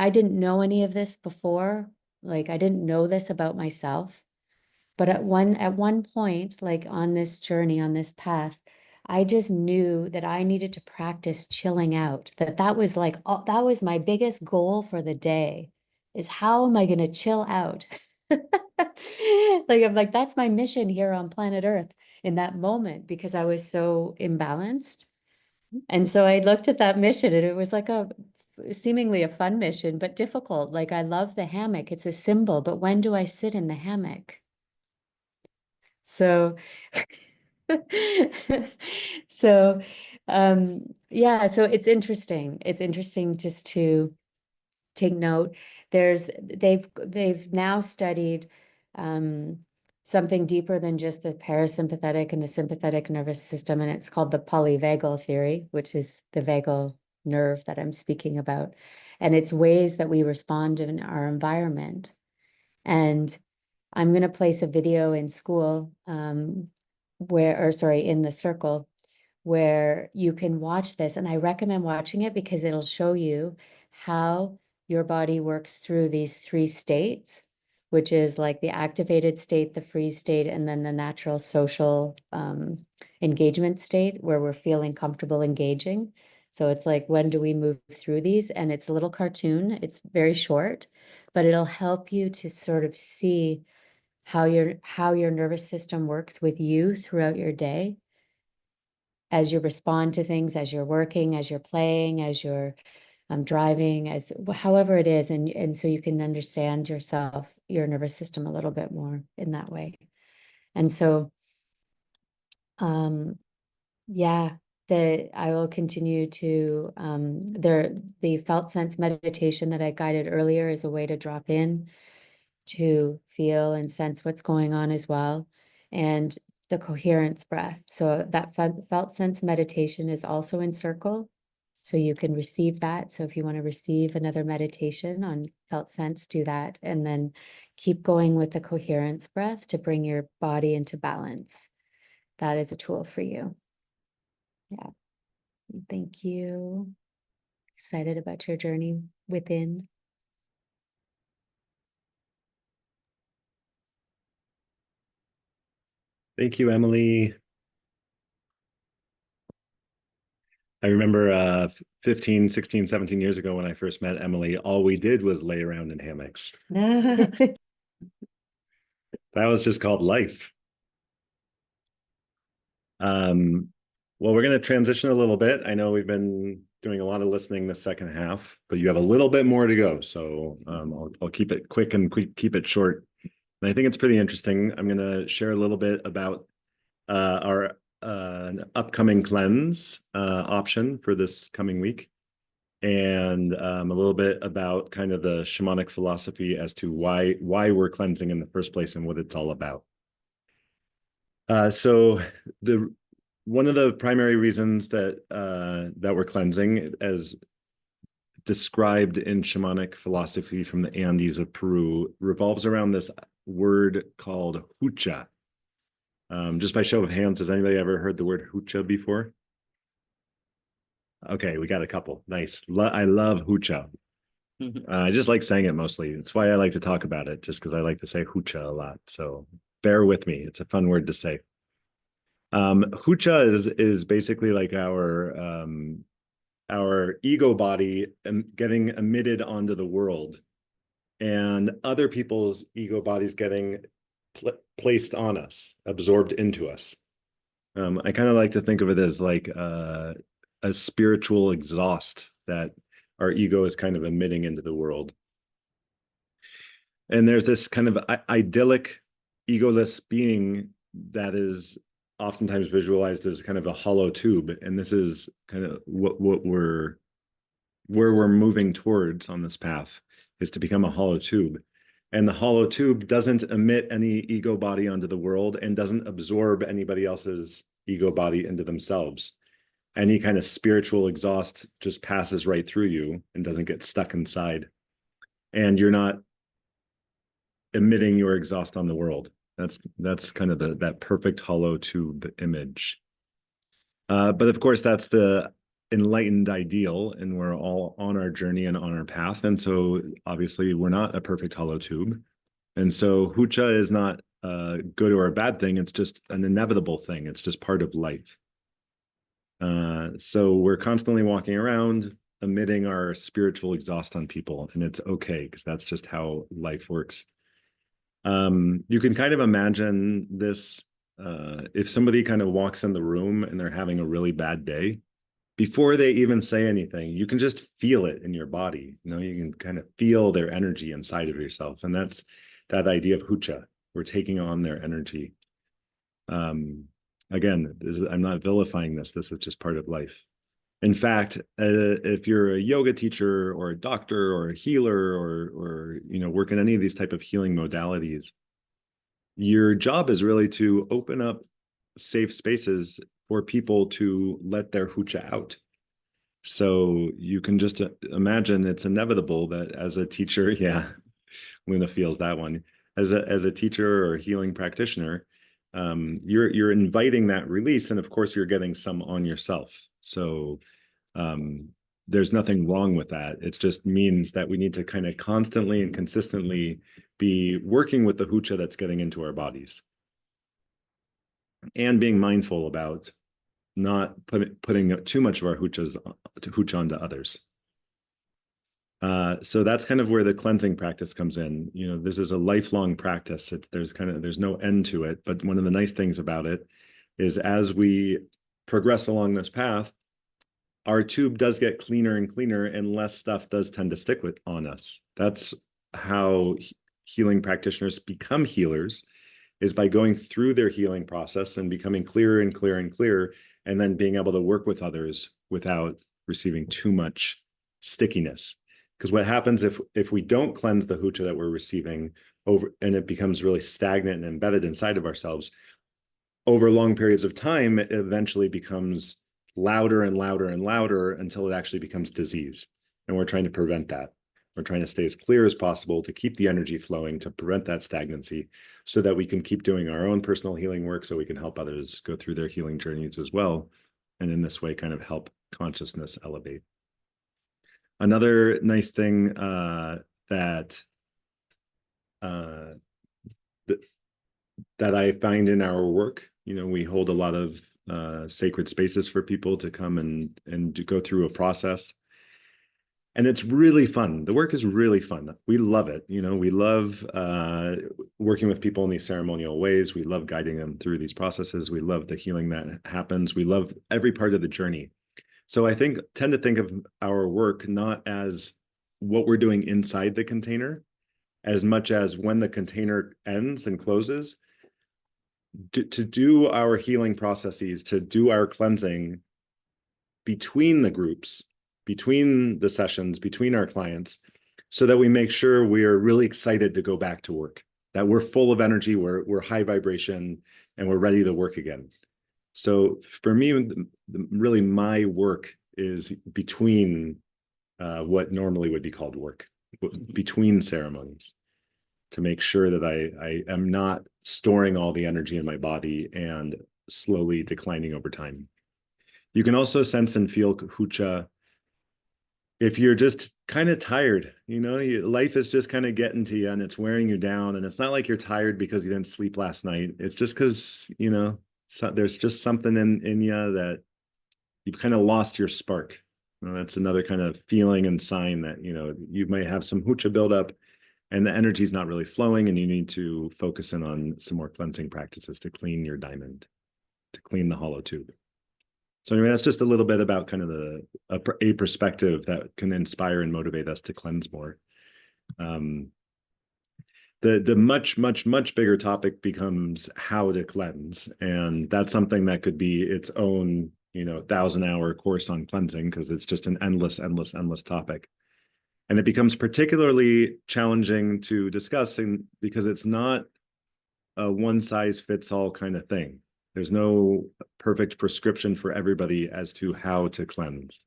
didn't know any of this before. Like I didn't know this about myself. But at one point, like on this journey, on this path, I just knew that I needed to practice chilling out. That was like that was my biggest goal for the day, is how am I going to chill out? Like I'm like, that's my mission here on planet Earth in that moment, because I was so imbalanced. And so I looked at that mission, and it was like a seemingly a fun mission, but difficult. Like I love the hammock. It's a symbol, but when do I sit in the hammock? So, so, yeah, so it's interesting. It's interesting just to take note. They've now studied something deeper than just the parasympathetic and the sympathetic nervous system, and it's called the polyvagal theory, which is the vagal nerve that I'm speaking about, and it's ways that we respond in our environment. And I'm going to place a video in school in the circle, where you can watch this. And I recommend watching it because it'll show you how your body works through these three states, which is like the activated state, the freeze state, and then the natural social engagement state, where we're feeling comfortable engaging. So it's like, when do we move through these? And it's a little cartoon. It's very short, but it'll help you to sort of see how your nervous system works with you throughout your day, as you respond to things, as you're working, as you're playing, as you're driving, as however it is. And so you can understand yourself, your nervous system a little bit more in that way. And so, yeah, I will continue to, the felt sense meditation that I guided earlier is a way to drop in, to feel and sense what's going on as well. And the coherence breath. So that felt sense meditation is also in circle. So you can receive that. So if you want to receive another meditation on felt sense, do that. And then keep going with the coherence breath to bring your body into balance. That is a tool for you. Yeah. Thank you. Excited about your journey within. Thank you, Emily. I remember 15, 16, 17 years ago when I first met Emily, all we did was lay around in hammocks. That was just called life. Well, we're going to transition a little bit. I know we've been doing a lot of listening the second half, but you have a little bit more to go. So I'll keep it quick and keep it short. And I think it's pretty interesting. I'm going to share a little bit about our upcoming cleanse option for this coming week, and a little bit about kind of the shamanic philosophy as to why we're cleansing in the first place and what it's all about. So one of the primary reasons that we're cleansing, as described in shamanic philosophy from the Andes of Peru, revolves around this word called hucha. Just by show of hands, has anybody ever heard the word hucha before? Okay, we got a couple. Nice. I love hucha. I just like saying it mostly. It's why I like to talk about it, just because I like to say hucha a lot. So bear with me. It's a fun word to say. Hucha is basically like our ego body getting emitted onto the world, and other people's ego bodies getting placed on us, absorbed into us. I kind of like to think of it as like a spiritual exhaust that our ego is kind of emitting into the world. And there's this kind of idyllic, egoless being that is oftentimes visualized as kind of a hollow tube. And this is kind of where we're moving towards on this path, is to become a hollow tube. And the hollow tube doesn't emit any ego body onto the world and doesn't absorb anybody else's ego body into themselves. Any kind of spiritual exhaust just passes right through you and doesn't get stuck inside. And you're not emitting your exhaust on the world. That's kind of that perfect hollow tube image. But of course, that's the enlightened ideal, and we're all on our journey and on our path. And so obviously we're not a perfect hollow tube. And so hucha is not a good or a bad thing. It's just an inevitable thing. It's just part of life. So we're constantly walking around emitting our spiritual exhaust on people, and it's okay, because that's just how life works. You can kind of imagine this, if somebody kind of walks in the room and they're having a really bad day, before they even say anything, you can just feel it in your body. You know, you can kind of feel their energy inside of yourself. And that's that idea of hucha. We're taking on their energy. Again, I'm not vilifying this. This is just part of life. In fact, if you're a yoga teacher or a doctor or a healer or work in any of these type of healing modalities, your job is really to open up safe spaces for people to let their hucha out. So you can just imagine it's inevitable that as a teacher, yeah, Luna feels that one. As a teacher or healing practitioner, you're inviting that release, and of course you're getting some on yourself. So there's nothing wrong with that. It just means that we need to kind of constantly and consistently be working with the hucha that's getting into our bodies, and being mindful about not putting too much of our hucha onto others. So that's kind of where the cleansing practice comes in. You know, this is a lifelong practice. There's no end to it. But one of the nice things about it is, as we progress along this path, our tube does get cleaner and cleaner, and less stuff does tend to stick on us. That's how healing practitioners become healers, is by going through their healing process and becoming clearer and clearer and clearer, and then being able to work with others without receiving too much stickiness. Because what happens if we don't cleanse the hucha that we're receiving over, and it becomes really stagnant and embedded inside of ourselves, over long periods of time, it eventually becomes louder and louder and louder until it actually becomes disease. And we're trying to prevent that. We're trying to stay as clear as possible to keep the energy flowing, to prevent that stagnancy, so that we can keep doing our own personal healing work, so we can help others go through their healing journeys as well. And in this way, kind of help consciousness elevate. Another nice thing that I find in our work, we hold a lot of sacred spaces for people to come and to go through a process. And it's really fun. The work is really fun. We love it. You know, we love working with people in these ceremonial ways. We love guiding them through these processes. We love the healing that happens. We love every part of the journey. So I tend to think of our work not as what we're doing inside the container, as much as when the container ends and closes, to do our healing processes, to do our cleansing between the groups, between the sessions, between our clients, so that we make sure we're really excited to go back to work, that we're full of energy, we're high vibration, and we're ready to work again. So for me, really my work is between what normally would be called work, between ceremonies, to make sure that I am not storing all the energy in my body and slowly declining over time. You can also sense and feel hucha if you're just kind of tired, you know, life is just kind of getting to you and it's wearing you down. And it's not like you're tired because you didn't sleep last night. It's just because, you know, there's just something in you that you've kind of lost your spark. Well, that's another kind of feeling and sign that, you know, you might have some hucha buildup and the energy is not really flowing and you need to focus in on some more cleansing practices to clean your diamond, to clean the hollow tube. So anyway, that's just a little bit about kind of a perspective that can inspire and motivate us to cleanse more. The much bigger topic becomes how to cleanse, and that's something that could be its own, you know, 1,000-hour course on cleansing, because it's just an endless topic. And it becomes particularly challenging to discuss because it's not a one-size-fits-all kind of thing. There's no perfect prescription for everybody as to how to cleanse.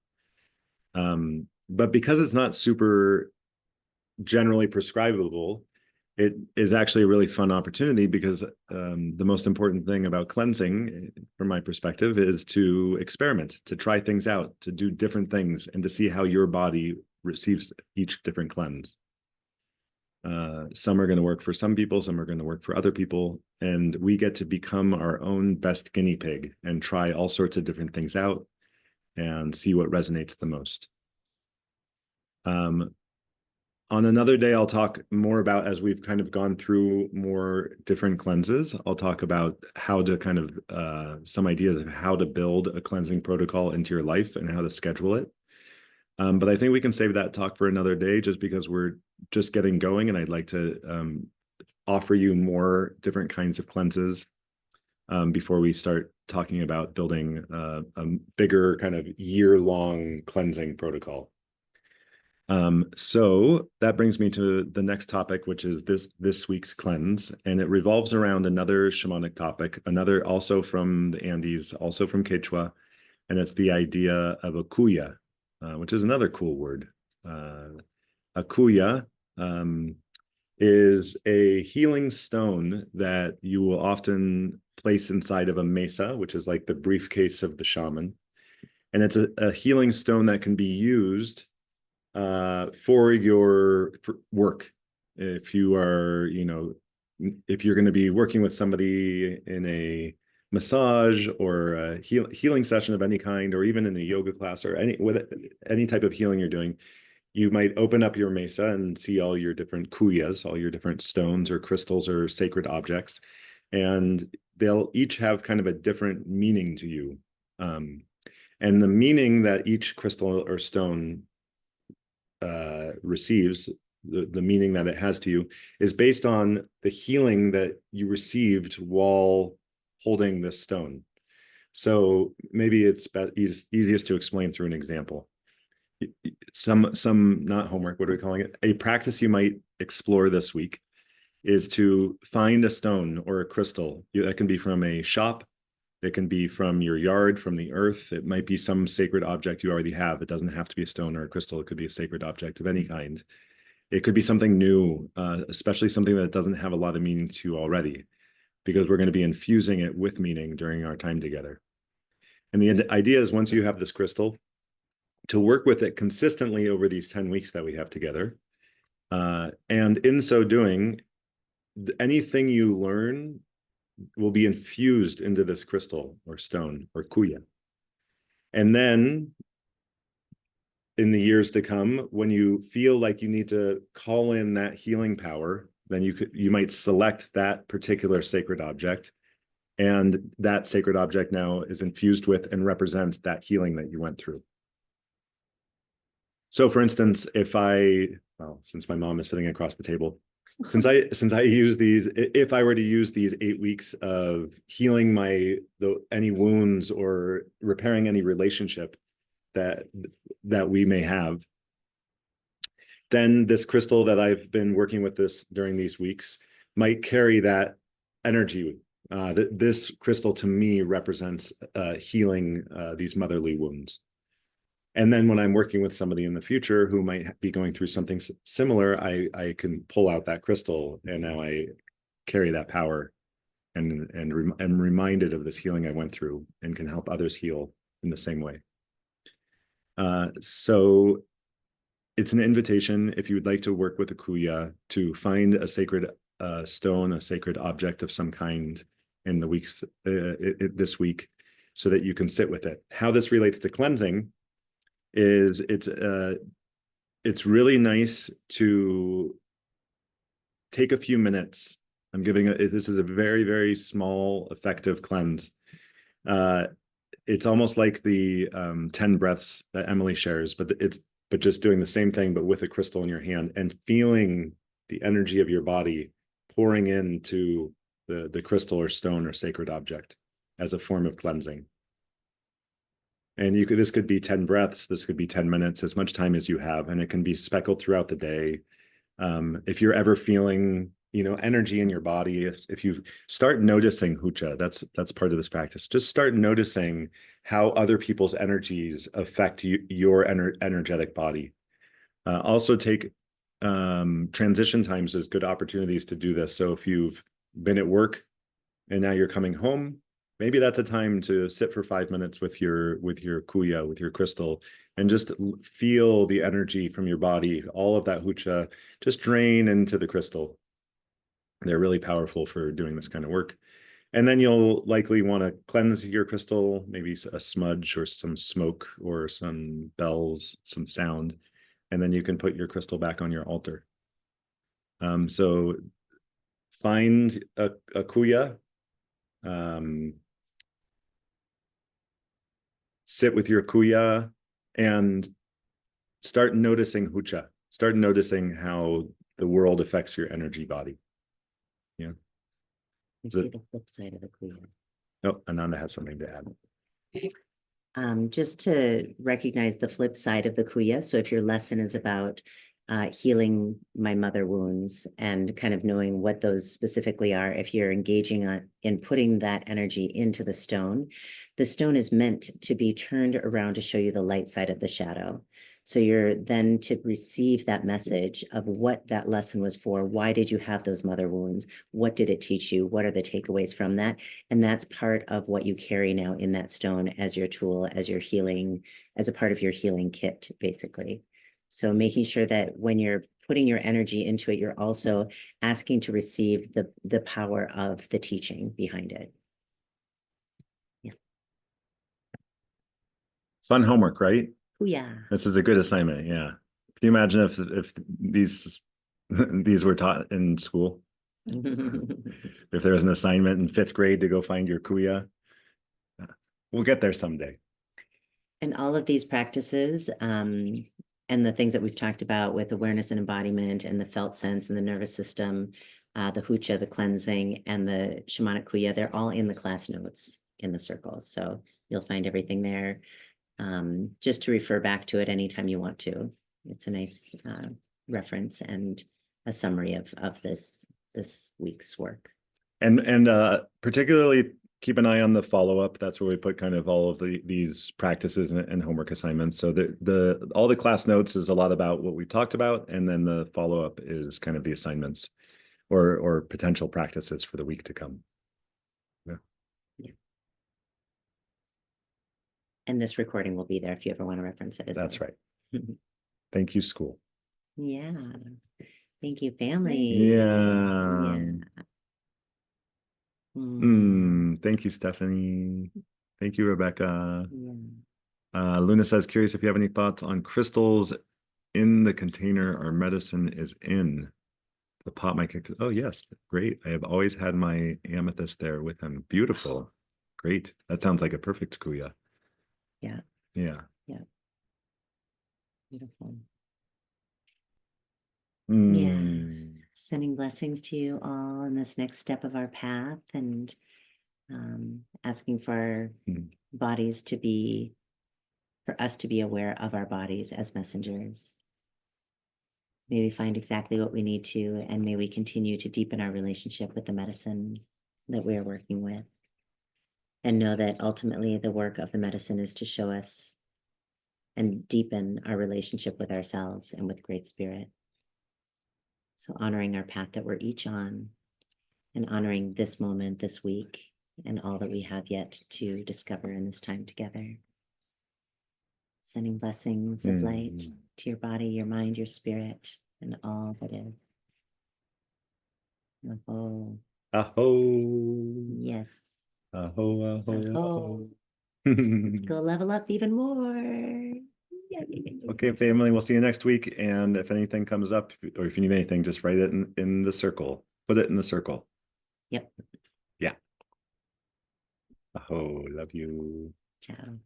But because it's not super generally prescribable, it is actually a really fun opportunity, because the most important thing about cleansing, from my perspective, is to experiment, to try things out, to do different things, and to see how your body receives each different cleanse. Some are going to work for some people, some are going to work for other people, and we get to become our own best guinea pig and try all sorts of different things out and see what resonates the most. On another day, I'll talk more about, as we've kind of gone through more different cleanses, I'll talk about how to kind of some ideas of how to build a cleansing protocol into your life and how to schedule it. But I think we can save that talk for another day, just because we're just getting going, and I'd like to offer you more different kinds of cleanses before we start talking about building a bigger kind of year-long cleansing protocol. So that brings me to the next topic, which is this week's cleanse, and it revolves around another shamanic topic, another also from the Andes, also from Quechua, and it's the idea of a kuya, which is another cool word. A kuya is a healing stone that you will often place inside of a mesa, which is like the briefcase of the shaman. And it's a healing stone that can be used for your work. If you are, you know, if you're going to be working with somebody in a massage or a healing session of any kind, or even in a yoga class, or any type of healing you're doing, you might open up your mesa and see all your different kuyas, all your different stones or crystals or sacred objects, and they'll each have kind of a different meaning to you. And the meaning that each crystal or stone receives, the meaning that it has to you, is based on the healing that you received while holding this stone. So maybe it's easiest to explain through an example. Some not homework, what are we calling it? A practice you might explore this week is to find a stone or a crystal. That can be from a shop, it can be from your yard, from the earth. It might be some sacred object you already have. It doesn't have to be a stone or a crystal. It could be a sacred object of any kind. It could be something new, especially something that doesn't have a lot of meaning to you already, because we're going to be infusing it with meaning during our time together. And the idea is, once you have this crystal, to work with it consistently over these 10 weeks that we have together. And in so doing, anything you learn will be infused into this crystal or stone or kuya. And then in the years to come, when you feel like you need to call in that healing power, then you might select that particular sacred object, and that sacred object now is infused with and represents that healing that you went through. So for instance, since my mom is sitting across the table, since I use these, if I were to use these 8 weeks of healing any wounds or repairing any relationship that we may have, then this crystal that I've been working with during these weeks might carry that energy. This crystal to me represents healing these motherly wounds. And then when I'm working with somebody in the future who might be going through something similar, I can pull out that crystal, and now I carry that power and am reminded of this healing I went through and can help others heal in the same way. So it's an invitation, if you would like to work with a kuya, to find a sacred stone, a sacred object of some kind in the weeks this week, so that you can sit with it. How this relates to cleansing is it's really nice to take a few minutes. This is a very, very small, effective cleanse. It's almost like the 10 breaths that Emily shares, but just doing the same thing, but with a crystal in your hand and feeling the energy of your body pouring into the crystal or stone or sacred object as a form of cleansing. And this could be 10 breaths, this could be 10 minutes, as much time as you have, and it can be speckled throughout the day. If you're ever feeling, energy in your body, if you start noticing hucha, that's part of this practice. Just start noticing how other people's energies affect your energetic body. Also take transition times as good opportunities to do this. So if you've been at work and now you're coming home, maybe that's a time to sit for 5 minutes with your kuya, with your crystal, and just feel the energy from your body, all of that hucha, just drain into the crystal. They're really powerful for doing this kind of work. And then you'll likely want to cleanse your crystal, maybe a smudge or some smoke or some bells, some sound, and then you can put your crystal back on your altar. So find a kuya, sit with your kuya, and start noticing hucha. Start noticing how the world affects your energy body. Yeah. I see the flip side of the kuya. Oh, Ananda has something to add. Just to recognize the flip side of the kuya. So if your lesson is about healing my mother wounds and kind of knowing what those specifically are, if you're engaging in putting that energy into the stone is meant to be turned around to show you the light side of the shadow. So you're then to receive that message of what that lesson was for. Why did you have those mother wounds? What did it teach you? What are the takeaways from that? And that's part of what you carry now in that stone as your tool, as your healing, as a part of your healing kit, basically. So making sure that when you're putting your energy into it, you're also asking to receive the power of the teaching behind it. Yeah. Fun homework, right? Yeah. This is a good assignment. Yeah. Can you imagine if these were taught in school? If there was an assignment in 5th grade to go find your kuya? We'll get there someday. And all of these practices, and the things that we've talked about with awareness and embodiment and the felt sense and the nervous system, the hucha, the cleansing, and the shamanic kuya, they're all in the class notes in the circle. So you'll find everything there. Just to refer back to it anytime you want to. It's a nice reference and a summary of this week's work. And particularly keep an eye on the follow-up. That's where we put kind of all of these practices and homework assignments. So all the class notes is a lot about what we talked about, and then the follow-up is kind of the assignments or potential practices for the week to come. Yeah. And this recording will be there if you ever want to reference it as well. That's right. Thank you, school. Yeah. Thank you, family. Yeah. Yeah. Thank you, Stephanie. Thank you, Rebecca. Yeah. Luna says, curious if you have any thoughts on crystals in the container our medicine is in. The pot might kick. Oh, yes. Great. I have always had my amethyst there with him. Beautiful. Great. That sounds like a perfect kuya. Yeah. Yeah. Beautiful. Mm. Sending blessings to you all in this next step of our path, and asking for our bodies to be, for us to be aware of our bodies as messengers. May we find exactly what we need to, and may we continue to deepen our relationship with the medicine that we are working with. And know that ultimately the work of the medicine is to show us and deepen our relationship with ourselves and with Great Spirit. So honoring our path that we're each on, and honoring this moment, this week, and all that we have yet to discover in this time together. Sending blessings of light to your body, your mind, your spirit, and all that is. Aho. Aho. Yes. Aho, aho, Aho. aho. Let's go level up even more. Yay. Okay, family, we'll see you next week. And if anything comes up, or if you need anything, just write it in the circle. Put it in the circle. Yep. Yeah. Aho, love you. Ciao.